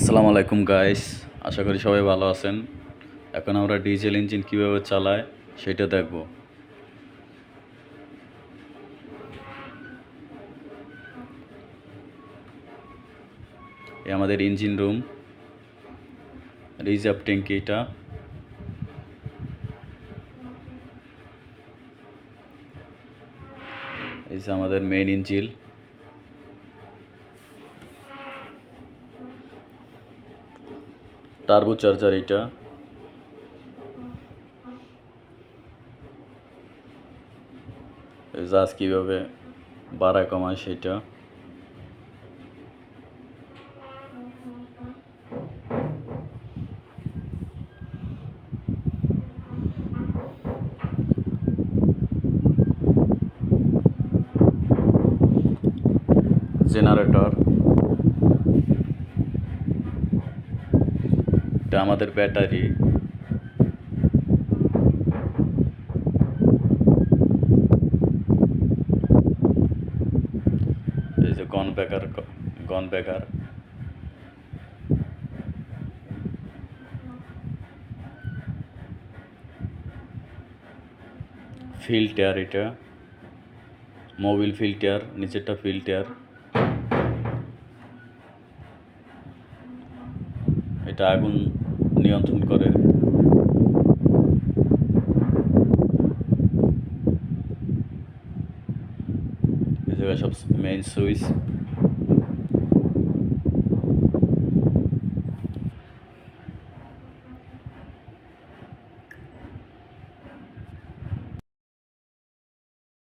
আসসালামু আলাইকুম গাইস, আশা করি সবাই ভালো আছেন। এখন আমরা ডিজেল ইঞ্জিন কিভাবে চালায় সেটা দেখব। এই আমাদের ইঞ্জিন রুম, রিজার্ভ ট্যাঙ্কি এটা। এই যে আমাদের মেইন ইঞ্জিন, টার্বো চার্জার এটা। জাস্ট কীভাবে বাড়ায় কমায় সেটা। জেনারেটর, এটা আমাদের ব্যাটারি। এই যে গন ব্যাগার। ফিল্টার এটা, মোবিল ফিল্টার, নিচেরটা ফিল্টার। এটা আগুন নিয়ন্ত্রণ করে। এই জায়গায় সব মেইন সুইচ।